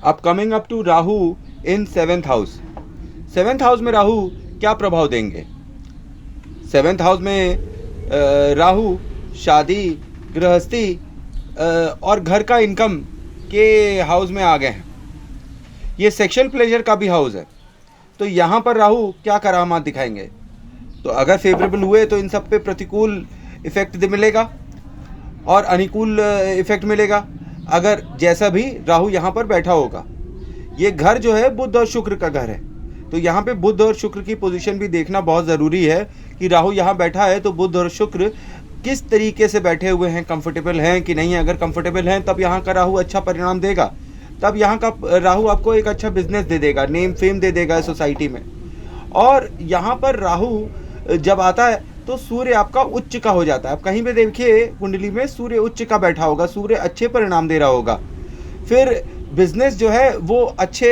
अब coming up to Rahu in 7th house. 7th house में राहु क्या प्रभाव देंगे? 7th हाउस में राहु शादी, गृहस्थी और घर का इनकम के हाउस में आ गए हैं। ये सेक्सुअल प्लेजर का भी हाउस है। तो यहाँ पर राहु क्या करामात दिखाएंगे? तो अगर फेवरेबल हुए तो इन सब पे प्रतिकूल इफेक्ट मिलेगा और अनुकूल इफेक्ट मिलेगा, अगर जैसा भी राहु यहाँ पर बैठा होगा। ये घर जो है बुध और शुक्र का घर है, तो यहाँ पे बुध और शुक्र की पोजीशन भी देखना बहुत ज़रूरी है कि राहु यहाँ बैठा है तो बुध और शुक्र किस तरीके से बैठे हुए हैं, कंफर्टेबल हैं कि नहीं है। अगर कंफर्टेबल हैं तब यहाँ का राहु अच्छा परिणाम देगा, तब यहाँ का राहु आपको एक अच्छा बिजनेस दे देगा, नेम फेम दे देगा सोसाइटी में। और यहाँ पर राहु जब आता है तो सूर्य आपका उच्च का हो जाता है। आप कहीं पे देखिए कुंडली में सूर्य उच्च का बैठा होगा, सूर्य अच्छे परिणाम दे रहा होगा, फिर बिजनेस जो है वो अच्छे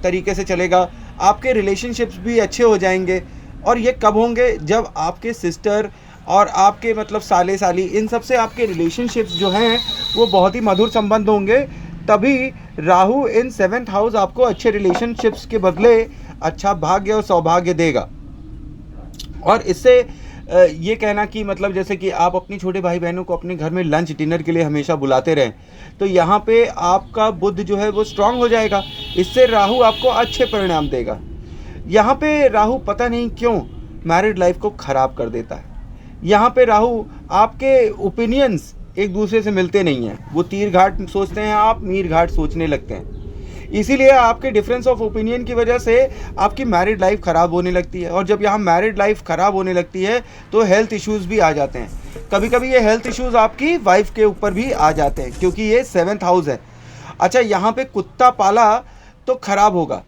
तरीके से चलेगा, आपके रिलेशनशिप्स भी अच्छे हो जाएंगे। और ये कब होंगे? जब आपके सिस्टर और आपके मतलब साले साली इन सब से आपके रिलेशनशिप्स जो हैं वो बहुत ही मधुर संबंध होंगे, तभी राहु इन 7th हाउस आपको अच्छे रिलेशनशिप्स के बदले अच्छा भाग्य और सौभाग्य देगा। और इससे ये कहना कि मतलब जैसे कि आप अपनी छोटे भाई बहनों को अपने घर में लंच डिनर के लिए हमेशा बुलाते रहें, तो यहाँ पे आपका बुद्ध जो है वो स्ट्रांग हो जाएगा। इससे राहु आपको अच्छे परिणाम देगा। यहाँ पे राहु पता नहीं क्यों मैरिड लाइफ को ख़राब कर देता है। यहाँ पे राहु आपके ओपिनियंस एक दूसरे से मिलते नहीं हैं। वो तीर घाट सोचते हैं, आप मीर घाट सोचने लगते हैं। इसीलिए आपके डिफरेंस ऑफ ओपिनियन की वजह से आपकी मैरिड लाइफ ख़राब होने लगती है। और जब यहाँ मैरिड लाइफ ख़राब होने लगती है तो हेल्थ इश्यूज़ भी आ जाते हैं। कभी कभी ये हेल्थ इश्यूज़ आपकी वाइफ के ऊपर भी आ जाते हैं, क्योंकि ये 7th हाउस है। अच्छा, यहाँ पे कुत्ता पाला तो ख़राब होगा,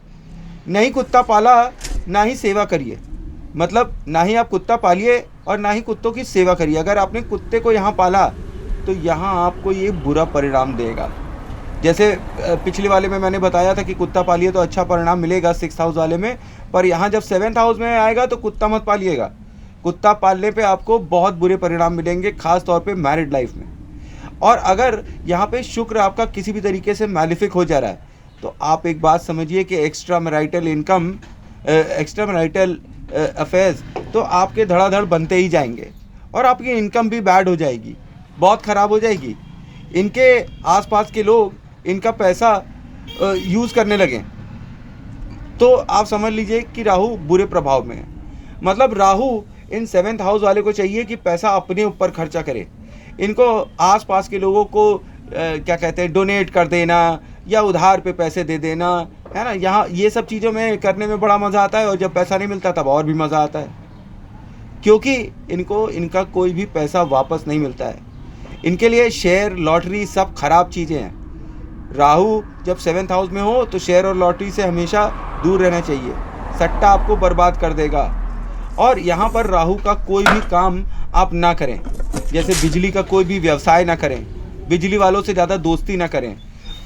नहीं कुत्ता पाला ना ही सेवा करिए। मतलब ना ही आप कुत्ता पालिए और ना ही कुत्तों की सेवा करिए। अगर आपने कुत्ते को यहाँ पाला तो यहाँ आपको ये बुरा परिणाम देगा। जैसे पिछले वाले में मैंने बताया था कि कुत्ता पालिए तो अच्छा परिणाम मिलेगा 6th हाउस वाले में, पर यहाँ जब 7th हाउस में आएगा तो कुत्ता मत पालिएगा। कुत्ता पालने पे आपको बहुत बुरे परिणाम मिलेंगे, खास तौर पे मैरिड लाइफ में। और अगर यहाँ पे शुक्र आपका किसी भी तरीके से मैलिफिक हो जा रहा है तो आप एक बात समझिए कि extra marital income, extra marital affairs तो आपके धड़ाधड़ बनते ही जाएंगे और आपकी इनकम भी बैड हो जाएगी, बहुत ख़राब हो जाएगी। इनके आसपास के लोग इनका पैसा यूज़ करने लगे तो आप समझ लीजिए कि राहु बुरे प्रभाव में है। मतलब राहु इन 7th हाउस वाले को चाहिए कि पैसा अपने ऊपर खर्चा करे। इनको आसपास के लोगों को क्या कहते हैं, डोनेट कर देना या उधार पे पैसे दे देना, है ना। यहाँ ये सब चीज़ों में करने में बड़ा मज़ा आता है, और जब पैसा नहीं मिलता तब और भी मज़ा आता है, क्योंकि इनको इनका कोई भी पैसा वापस नहीं मिलता है। इनके लिए शेयर, लॉटरी सब खराब चीज़ें हैं। राहु जब 7th हाउस में हो तो शेयर और लॉटरी से हमेशा दूर रहना चाहिए, सट्टा आपको बर्बाद कर देगा। और यहाँ पर राहु का कोई भी काम आप ना करें, जैसे बिजली का कोई भी व्यवसाय ना करें, बिजली वालों से ज़्यादा दोस्ती ना करें,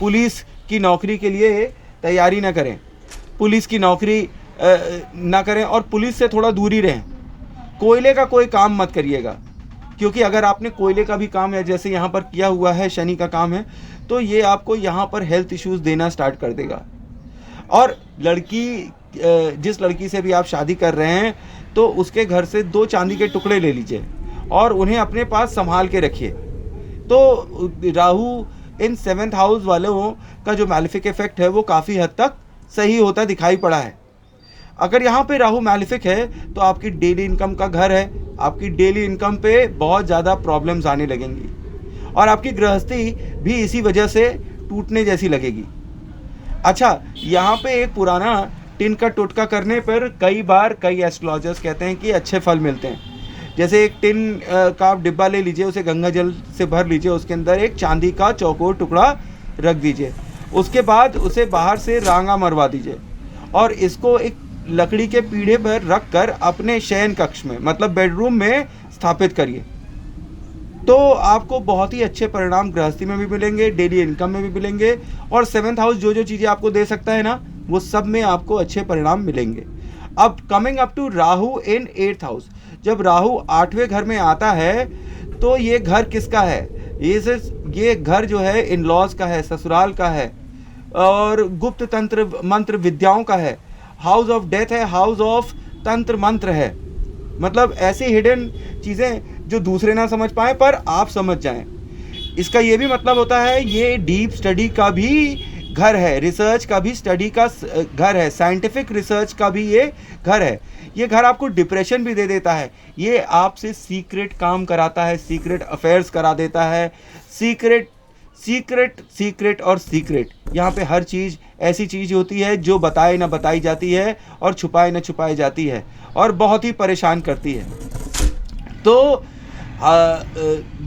पुलिस की नौकरी के लिए तैयारी ना करें, पुलिस की नौकरी ना करें और पुलिस से थोड़ा दूरी रहें। कोयले का कोई काम मत करिएगा, क्योंकि अगर आपने कोयले का भी काम है जैसे यहाँ पर किया हुआ है, शनि का काम है, तो ये आपको यहाँ पर हेल्थ इश्यूज़ देना स्टार्ट कर देगा। और लड़की, जिस लड़की से भी आप शादी कर रहे हैं तो उसके घर से 2 चांदी के टुकड़े ले लीजिए और उन्हें अपने पास संभाल के रखिए। तो राहु इन 7th हाउस वालों का जो मैलिफिक इफेक्ट है वो काफ़ी हद तक सही होता दिखाई पड़ा है। अगर यहाँ पे राहु मैलिफिक है तो आपकी डेली इनकम का घर है, आपकी डेली इनकम पे बहुत ज़्यादा प्रॉब्लम्स आने लगेंगी और आपकी गृहस्थी भी इसी वजह से टूटने जैसी लगेगी। अच्छा, यहाँ पे एक पुराना टिन का टोटका करने पर कई बार कई एस्ट्रोलॉजर्स कहते हैं कि अच्छे फल मिलते हैं। जैसे एक टिन का आप डिब्बा ले लीजिए, उसे गंगा जल से भर लीजिए, उसके अंदर एक चांदी का चौकोर टुकड़ा रख दीजिए, उसके बाद उसे बाहर से रांगा मरवा दीजिए और इसको एक लकड़ी के पीढ़े पर रख कर अपने शयन कक्ष में, मतलब बेडरूम में स्थापित करिए। तो आपको बहुत ही अच्छे परिणाम गृहस्थी में भी मिलेंगे, डेली इनकम में भी मिलेंगे, और 7th हाउस जो जो चीज़ें आपको दे सकता है ना, वो सब में आपको अच्छे परिणाम मिलेंगे। अब coming up to Rahu in 8th house. जब राहु 8वें घर में आता है तो ये घर किसका है? ये घर जो है इन लॉज का है, ससुराल का है, और गुप्त तंत्र मंत्र विद्याओं का है। हाउस ऑफ डेथ है, हाउस ऑफ तंत्र मंत्र है। मतलब ऐसी हिडन चीज़ें जो दूसरे ना समझ पाए पर आप समझ जाएं। इसका ये भी मतलब होता है ये डीप स्टडी का भी घर है, रिसर्च का भी स्टडी का घर है, साइंटिफिक रिसर्च का भी ये घर है। ये घर आपको डिप्रेशन भी दे देता है, ये आपसे सीक्रेट काम कराता है, सीक्रेट अफेयर्स करा देता है, सीक्रेट सीक्रेट सीक्रेट और सीक्रेट। यहाँ पे हर चीज़ ऐसी चीज़ होती है जो बताए ना बताई जाती है और छुपाए ना छुपाई जाती है और बहुत ही परेशान करती है। तो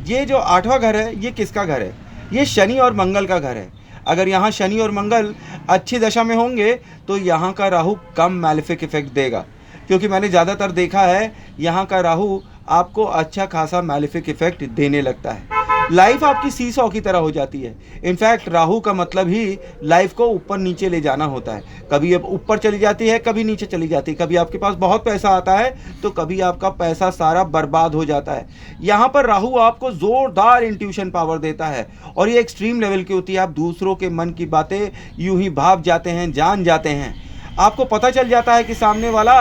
ये जो 8वां घर है ये किसका घर है? ये शनि और मंगल का घर है। अगर यहाँ शनि और मंगल अच्छी दशा में होंगे तो यहाँ का राहु कम मैलेफिक इफेक्ट देगा, क्योंकि मैंने ज़्यादातर देखा है यहाँ का राहु आपको अच्छा खासा मैलेफिक इफेक्ट देने लगता है। लाइफ आपकी सीसॉ की तरह हो जाती है। इनफैक्ट राहु का मतलब ही लाइफ को ऊपर नीचे ले जाना होता है। कभी अब ऊपर चली जाती है, कभी नीचे चली जाती है, कभी आपके पास बहुत पैसा आता है तो कभी आपका पैसा सारा बर्बाद हो जाता है। यहाँ पर राहु आपको ज़ोरदार इंट्यूशन पावर देता है और ये एक्सट्रीम लेवल की होती है। आप दूसरों के मन की बातें यूं ही भाप जाते हैं, जान जाते हैं। आपको पता चल जाता है कि सामने वाला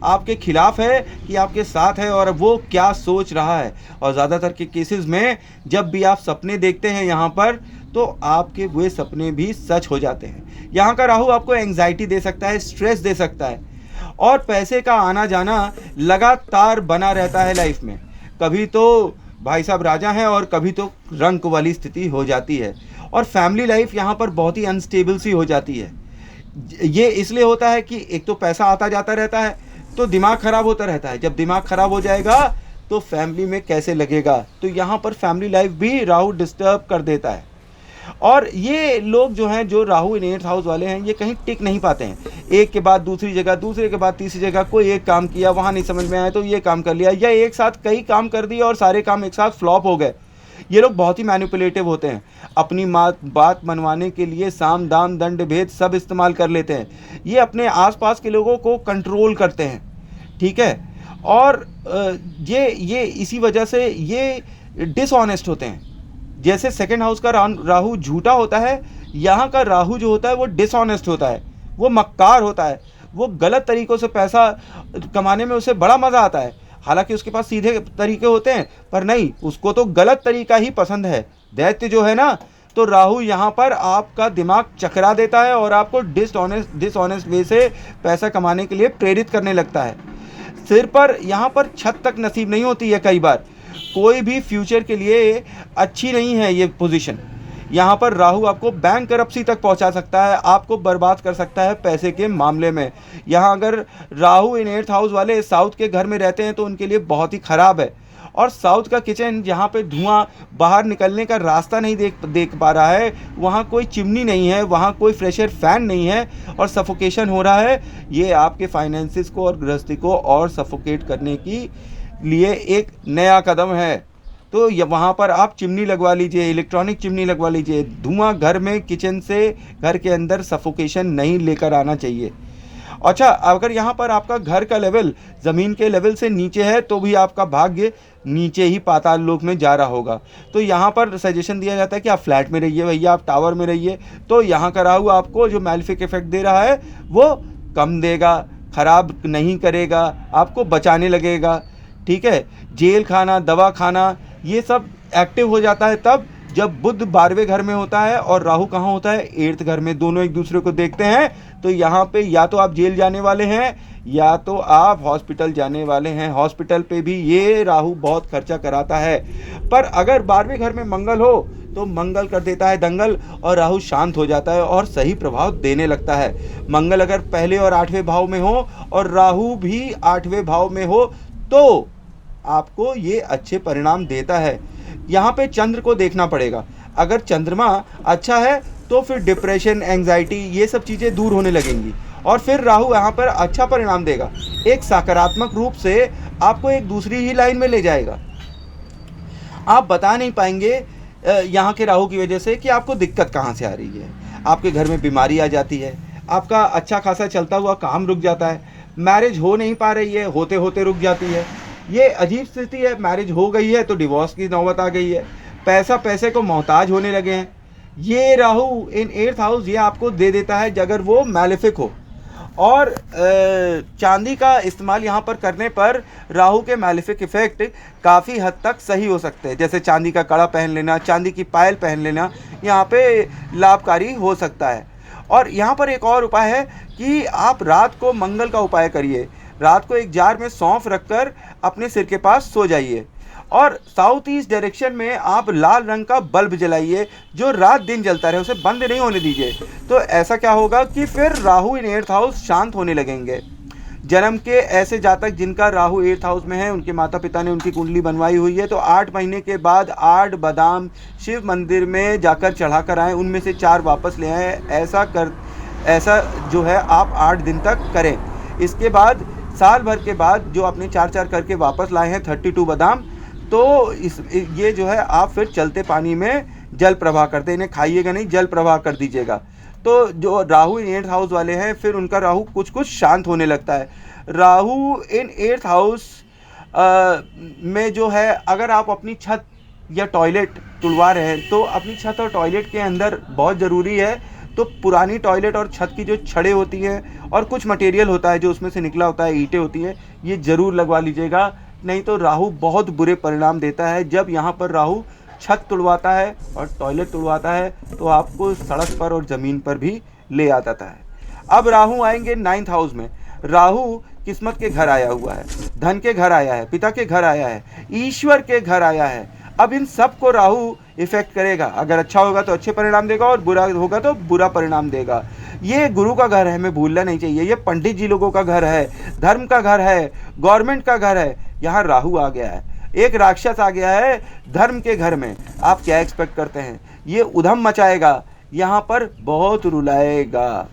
आपके खिलाफ है कि आपके साथ है और वो क्या सोच रहा है। और ज़्यादातर के केसेस में जब भी आप सपने देखते हैं यहाँ पर तो आपके वे सपने भी सच हो जाते हैं। यहाँ का राहु आपको एंग्जाइटी दे सकता है, स्ट्रेस दे सकता है और पैसे का आना जाना लगातार बना रहता है लाइफ में। कभी तो भाई साहब राजा हैं और कभी तो रंक वाली स्थिति हो जाती है और फैमिली लाइफ यहाँ पर बहुत ही अनस्टेबल सी हो जाती है। ये इसलिए होता है कि एक तो पैसा आता जाता रहता है तो दिमाग खराब होता रहता है। जब दिमाग खराब हो जाएगा तो फैमिली में कैसे लगेगा? तो यहाँ पर फैमिली लाइफ भी राहु डिस्टर्ब कर देता है। और ये लोग जो हैं, जो राहु इन 8th हाउस वाले हैं, ये कहीं टिक नहीं पाते हैं। एक के बाद दूसरी जगह, दूसरे के बाद तीसरी जगह, कोई एक काम किया, वहाँ नहीं समझ में आया तो ये काम कर लिया, या एक साथ कई काम कर दिए और सारे काम एक साथ फ्लॉप हो गए। ये लोग बहुत ही मैनिपुलेटिव होते हैं। अपनी बात मनवाने के लिए साम दाम दंड भेद सब इस्तेमाल कर लेते हैं। ये अपने आसपास के लोगों को कंट्रोल करते हैं, ठीक है। और ये इसी वजह से ये डिसऑनेस्ट होते हैं। जैसे 2nd हाउस का राहु झूठा होता है, यहाँ का राहु जो होता है वो डिसऑनेस्ट होता है, वो मक्कार होता है, वो गलत तरीक़ों से पैसा कमाने में उसे बड़ा मज़ा आता है। हालांकि उसके पास सीधे तरीके होते हैं पर नहीं, उसको तो गलत तरीका ही पसंद है। दैत्य जो है ना, तो राहु यहाँ पर आपका दिमाग चकरा देता है और आपको डिसऑनेस्ट वे से पैसा कमाने के लिए प्रेरित करने लगता है। सिर पर यहाँ पर छत तक नसीब नहीं होती है। कई बार कोई भी फ्यूचर के लिए अच्छी नहीं है ये पोजीशन। यहाँ पर राहु आपको बैंक करप्सी तक पहुँचा सकता है, आपको बर्बाद कर सकता है पैसे के मामले में। यहाँ अगर राहु इन 8th हाउस वाले साउथ के घर में रहते हैं तो उनके लिए बहुत ही ख़राब है। और साउथ का किचन, जहाँ पे धुआं बाहर निकलने का रास्ता नहीं देख पा रहा है, वहाँ कोई चिमनी नहीं है, वहाँ कोई फ्रेश एयर फैन नहीं है और सफोकेशन हो रहा है, ये आपके फाइनेंसिस को और गृहस्थी को और सफोकेट करने की लिए एक नया कदम है। तो वहाँ पर आप चिमनी लगवा लीजिए, इलेक्ट्रॉनिक चिमनी लगवा लीजिए। धुआं घर में, किचन से घर के अंदर सफोकेशन नहीं लेकर आना चाहिए। अच्छा, अगर यहाँ पर आपका घर का लेवल ज़मीन के लेवल से नीचे है तो भी आपका भाग्य नीचे ही पाताल लोक में जा रहा होगा। तो यहाँ पर सजेशन दिया जाता है कि आप फ्लैट में रहिए भैया, आप टावर में रहिए। तो यहाँ का राहु आपको जो मैलेफिक इफेक्ट दे रहा है वो कम देगा, ख़राब नहीं करेगा, आपको बचाने लगेगा, ठीक है। जेल खाना, दवा खाना, ये सब एक्टिव हो जाता है तब जब बुध 12वें घर में होता है और राहु कहाँ होता है? 8th घर में। दोनों एक दूसरे को देखते हैं तो यहाँ पे या तो आप जेल जाने वाले हैं या तो आप हॉस्पिटल जाने वाले हैं। हॉस्पिटल पे भी ये राहु बहुत खर्चा कराता है। पर अगर 12वें घर में मंगल हो तो मंगल कर देता है दंगल और राहु शांत हो जाता है और सही प्रभाव देने लगता है। मंगल अगर पहले और 8वें भाव में हो और राहु भी 8वें भाव में हो तो आपको ये अच्छे परिणाम देता है। यहाँ पे चंद्र को देखना पड़ेगा। अगर चंद्रमा अच्छा है तो फिर डिप्रेशन, एंग्जाइटी, ये सब चीज़ें दूर होने लगेंगी और फिर राहु यहाँ पर अच्छा परिणाम देगा। एक सकारात्मक रूप से आपको एक दूसरी ही लाइन में ले जाएगा। आप बता नहीं पाएंगे यहाँ के राहु की वजह से कि आपको दिक्कत कहाँ से आ रही है। आपके घर में बीमारी आ जाती है, आपका अच्छा खासा चलता हुआ काम रुक जाता है, मैरिज हो नहीं पा रही है, होते होते रुक जाती है। ये अजीब स्थिति है। मैरिज हो गई है तो डिवोर्स की नौबत आ गई है। पैसे को मोहताज होने लगे हैं। ये राहु इन 8th हाउस ये आपको दे देता है अगर वो मैलेफिक हो। और चांदी का इस्तेमाल यहाँ पर करने पर राहु के मैलेफिक इफेक्ट काफ़ी हद तक सही हो सकते हैं। जैसे चांदी का कड़ा पहन लेना, चांदी की पायल पहन लेना यहाँ पे लाभकारी हो सकता है। और यहाँ पर एक और उपाय है कि आप रात को मंगल का उपाय करिए। रात को एक जार में सौंफ रखकर अपने सिर के पास सो जाइए और साउथ ईस्ट डायरेक्शन में आप लाल रंग का बल्ब जलाइए जो रात दिन जलता रहे, उसे बंद नहीं होने दीजिए। तो ऐसा क्या होगा कि फिर राहु इन 8th हाउस शांत होने लगेंगे। जन्म के ऐसे जातक जिनका राहु 8th हाउस में है, उनके माता पिता ने उनकी कुंडली बनवाई हुई है, तो 8 महीने के बाद 8 बादाम शिव मंदिर में जाकर चढ़ा कर आएँ, उनमें से 4 वापस ले आएँ। ऐसा जो है आप 8 दिन तक करें। इसके बाद साल भर के बाद जो अपने 4-4 करके वापस लाए हैं 32 बादाम, तो ये जो है आप फिर चलते पानी में जल प्रवाह करते, इन्हें खाइएगा नहीं, जल प्रवाह कर दीजिएगा। तो जो राहु इन 8th हाउस वाले हैं, फिर उनका राहु कुछ कुछ शांत होने लगता है। राहु इन 8th हाउस में जो है, अगर आप अपनी छत या टॉयलेट तुड़वा रहे हैं तो अपनी छत और टॉयलेट के अंदर बहुत ज़रूरी है, तो पुरानी टॉयलेट और छत की जो छड़ें होती हैं और कुछ मटेरियल होता है जो उसमें से निकला होता है, ईंटें होती हैं, ये ज़रूर लगवा लीजिएगा। नहीं तो राहु बहुत बुरे परिणाम देता है। जब यहाँ पर राहु छत तुड़वाता है और टॉयलेट तुड़वाता है तो आपको सड़क पर और ज़मीन पर भी ले आ जाता है। अब राहु आएंगे 9th हाउस में। राहु किस्मत के घर आया हुआ है, धन के घर आया है, पिता के घर आया है, ईश्वर के घर आया है। अब इन सब को राहु इफेक्ट करेगा। अगर अच्छा होगा तो अच्छे परिणाम देगा और बुरा होगा तो बुरा परिणाम देगा। ये गुरु का घर है, हमें भूलना नहीं चाहिए। ये पंडित जी लोगों का घर है, धर्म का घर है, गवर्नमेंट का घर है। यहाँ राहु आ गया है, एक राक्षस आ गया है धर्म के घर में। आप क्या एक्सपेक्ट करते हैं? ये उधम मचाएगा, यहाँ पर बहुत रुलाएगा।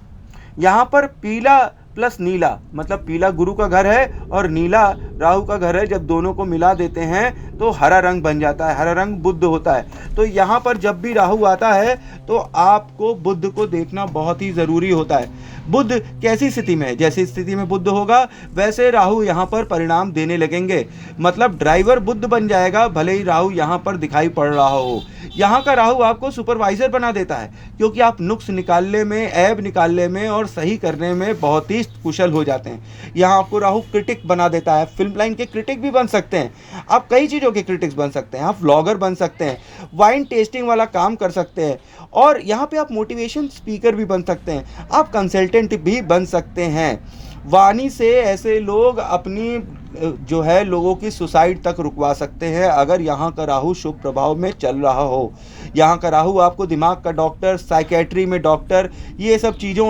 यहाँ पर पीला प्लस नीला, मतलब पीला गुरु का घर है और नीला राहु का घर है। जब दोनों को मिला देते हैं तो हरा रंग बन जाता है, हरा रंग बुध होता है। तो यहाँ पर जब भी राहु आता है तो आपको बुध को देखना बहुत ही ज़रूरी होता है। बुध कैसी स्थिति में है, जैसी स्थिति में बुध होगा वैसे राहु यहाँ पर परिणाम देने लगेंगे। मतलब ड्राइवर बुध बन जाएगा, भले ही राहु यहाँ पर दिखाई पड़ रहा हो। यहाँ का राहु आपको सुपरवाइजर बना देता है, क्योंकि आप नुक्स निकालने में, ऐब निकालने में और सही करने में बहुत ही कुशल हो जाते हैं। यहाँ आपको राहु क्रिटिक बना देता है। फिल्म लाइन के क्रिटिक भी बन सकते हैं आप, कई चीज़ों के क्रिटिक्स बन सकते हैं आप, व्लॉगर बन सकते हैं, वाइन टेस्टिंग वाला काम कर सकते हैं, और यहाँ पे आप मोटिवेशन स्पीकर भी बन सकते हैं, आप कंसल्टेंट भी बन सकते हैं। वाणी से ऐसे लोग अपनी जो है लोगों की सुसाइड तक रुकवा सकते हैं अगर यहाँ का राहु शुभ प्रभाव में चल रहा हो। यहाँ का राहु आपको दिमाग का डॉक्टर, साइकेट्री में डॉक्टर, ये सब चीज़ों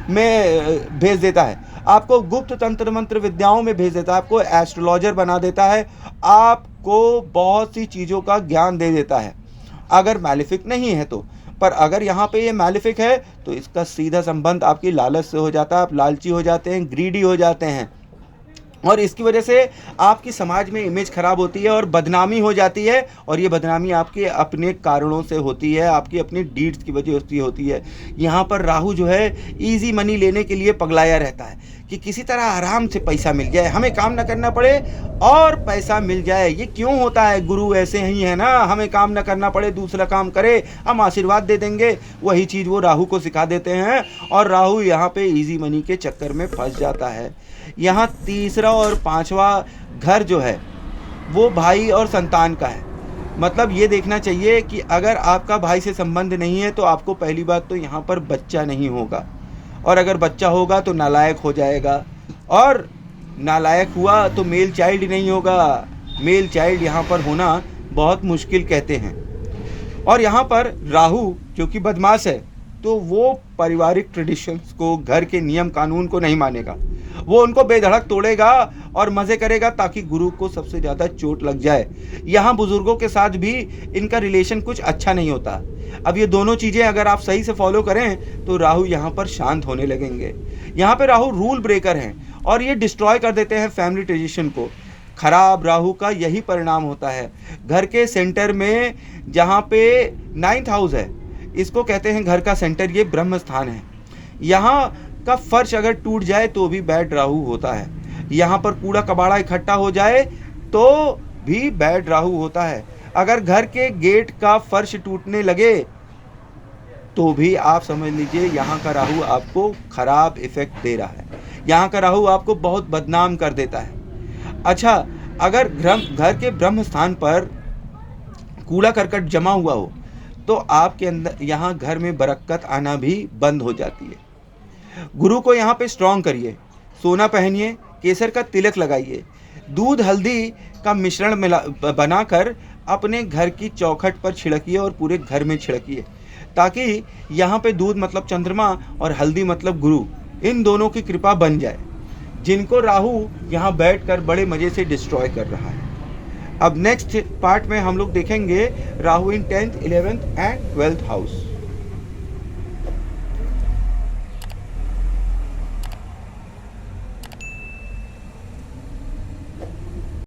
में भेज देता है, आपको गुप्त तंत्र मंत्र विद्याओं में भेज देता है, आपको एस्ट्रोलॉजर बना देता है, आपको बहुत सी चीज़ों का ज्ञान दे देता है अगर मैलिफिक नहीं है तो। पर अगर यहाँ पे ये मैलिफिक है तो इसका सीधा संबंध आपकी लालच से हो जाता है, आप लालची हो जाते हैं, ग्रीडी हो जाते हैं, और इसकी वजह से आपकी समाज में इमेज खराब होती है और बदनामी हो जाती है। और ये बदनामी आपके अपने कारणों से होती है, आपकी अपनी डीड्स की वजह से होती है। यहाँ पर राहु जो है इजी मनी लेने के लिए पगलाया रहता है कि किसी तरह आराम से पैसा मिल जाए, हमें काम ना करना पड़े और पैसा मिल जाए। ये क्यों होता है? गुरु ऐसे ही है ना, हमें काम ना करना पड़े, दूसरा काम करे, हम आशीर्वाद दे देंगे। वही चीज़ वो राहु को सिखा देते हैं और राहु यहाँ पे इजी मनी के चक्कर में फंस जाता है। यहाँ तीसरा और पांचवा घर जो है वो भाई और संतान का है। मतलब ये देखना चाहिए कि अगर आपका भाई से संबंध नहीं है तो आपको पहली बात तो यहाँ पर बच्चा नहीं होगा, और अगर बच्चा होगा तो नालायक हो जाएगा, और नालायक हुआ तो मेल चाइल्ड नहीं होगा। मेल चाइल्ड यहाँ पर होना बहुत मुश्किल कहते हैं। और यहाँ पर राहु जो कि बदमाश है तो वो पारिवारिक ट्रेडिशंस को, घर के नियम कानून को नहीं मानेगा, वो उनको बेधड़क तोड़ेगा और मज़े करेगा ताकि गुरु को सबसे ज़्यादा चोट लग जाए। यहाँ बुज़ुर्गों के साथ भी इनका रिलेशन कुछ अच्छा नहीं होता। अब ये दोनों चीज़ें अगर आप सही से फॉलो करें तो राहु यहाँ पर शांत होने लगेंगे। यहाँ पे राहु रूल ब्रेकर हैं और ये डिस्ट्रॉय कर देते हैं फैमिली ट्रेडिशन को। खराब राहु का यही परिणाम होता है। घर के सेंटर में जहाँ पे 9th हाउस है, इसको कहते हैं घर का सेंटर, ये ब्रह्म स्थान है। यहाँ का फर्श अगर टूट जाए तो भी बैड राहु होता है। यहाँ पर कूड़ा कबाड़ा इकट्ठा हो जाए तो भी बैड राहु होता है। अगर घर के गेट का फर्श टूटने लगे तो भी आप समझ लीजिए यहाँ का राहु आपको खराब इफेक्ट दे रहा है, यहाँ का राहु आपको बहुत बदनाम कर देता है। अच्छा, अगर घर के ब्रह्म स्थान पर कूड़ा करकट जमा हुआ हो तो आपके अंदर यहाँ घर में बरकत आना भी बंद हो जाती है। गुरु को यहाँ पे स्ट्रॉन्ग करिए, सोना पहनिए, केसर का तिलक लगाइए, दूध हल्दी का मिश्रण बनाकर अपने घर की चौखट पर छिड़किए और पूरे घर में छिड़किए, ताकि यहाँ पे दूध मतलब चंद्रमा और हल्दी मतलब गुरु, इन दोनों की कृपा बन जाए, जिनको राहु यहाँ बैठकर बड़े मजे से डिस्ट्रॉय कर रहा है। अब नेक्स्ट पार्ट में हम लोग देखेंगे राहु इन 10th, 11th and 12th house.